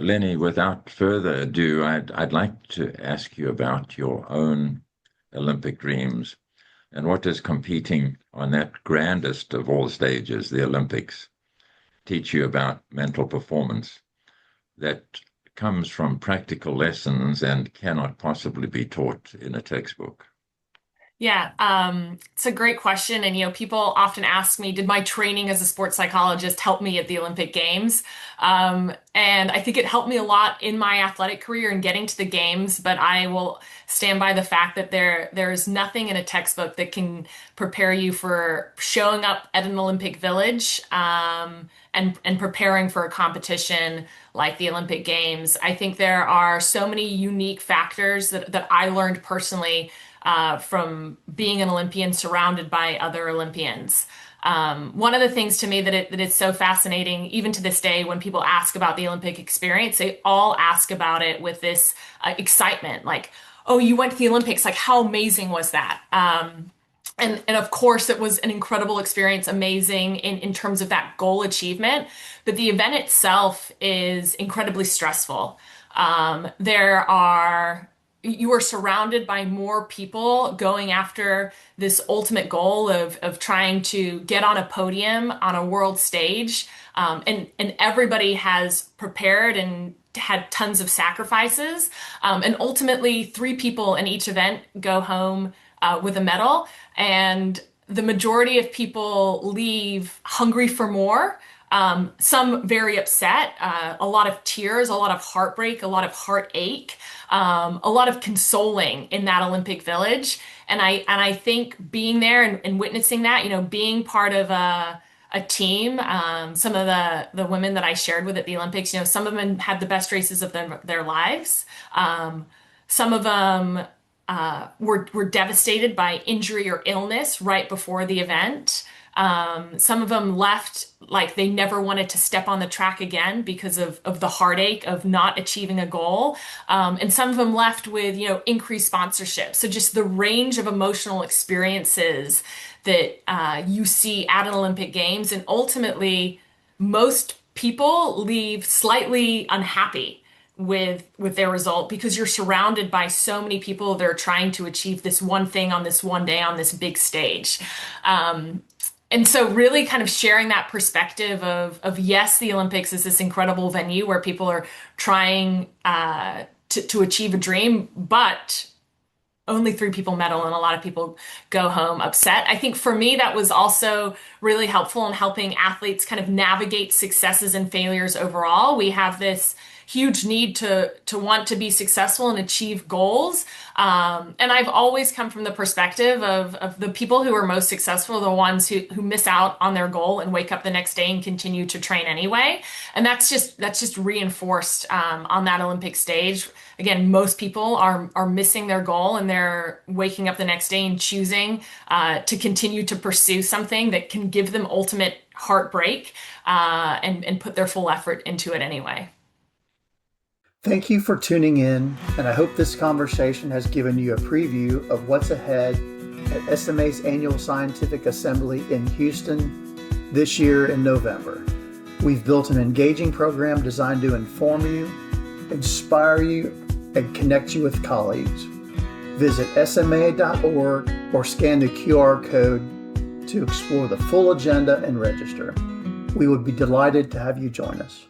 Lenny, without further ado, I'd like to ask you about your own Olympic dreams and what does competing on that grandest of all stages, the Olympics, teach you about mental performance that comes from practical lessons and cannot possibly be taught in a textbook? Yeah, it's a great question. And, people often ask me, did my training as a sports psychologist help me at the Olympic Games? And I think it helped me a lot in my athletic career and getting to the games, but I will stand by the fact that there's nothing in a textbook that can prepare you for showing up at an Olympic Village, and preparing for a competition like the Olympic Games. I think there are so many unique factors that I learned personally from being an Olympian surrounded by other Olympians. One of the things to me that it's so fascinating, even to this day, when people ask about the Olympic experience, they all ask about it with this excitement, like, "Oh, you went to the Olympics! Like, how amazing was that?" And of course, it was an incredible experience, amazing in terms of that goal achievement. But the event itself is incredibly stressful. You are surrounded by more people going after this ultimate goal of trying to get on a podium on a world stage. And everybody has prepared and had tons of sacrifices. And ultimately, three people in each event go home with a medal. And the majority of people leave hungry for more. Some very upset, a lot of tears, a lot of heartbreak, a lot of heartache, a lot of consoling in that Olympic Village. And I think being there and witnessing that, being part of a team, some of the women that I shared with at the Olympics, some of them had the best races of their lives. Some of them were devastated by injury or illness right before the event. Some of them left like they never wanted to step on the track again because of the heartache of not achieving a goal. And some of them left with, increased sponsorship. So just the range of emotional experiences that you see at an Olympic Games. And ultimately, most people leave slightly unhappy with their result because you're surrounded by so many people that are trying to achieve this one thing on this one day on this big stage. And so really kind of sharing that perspective of yes, the Olympics is this incredible venue where people are trying to achieve a dream, but only three people medal and a lot of people go home upset. I think for me, that was also really helpful in helping athletes kind of navigate successes and failures overall. We have this huge need to want to be successful and achieve goals. And I've always come from the perspective of the people who are most successful, the ones who miss out on their goal and wake up the next day and continue to train anyway. And that's just reinforced on that Olympic stage. Again, most people are missing their goal and they're waking up the next day and choosing to continue to pursue something that can give them ultimate heartbreak, and put their full effort into it anyway. Thank you for tuning in, and I hope this conversation has given you a preview of what's ahead at SMA's annual Scientific Assembly in Houston this year in November. We've built an engaging program designed to inform you, inspire you, and connect you with colleagues. Visit sma.org or scan the QR code to explore the full agenda and register. We would be delighted to have you join us.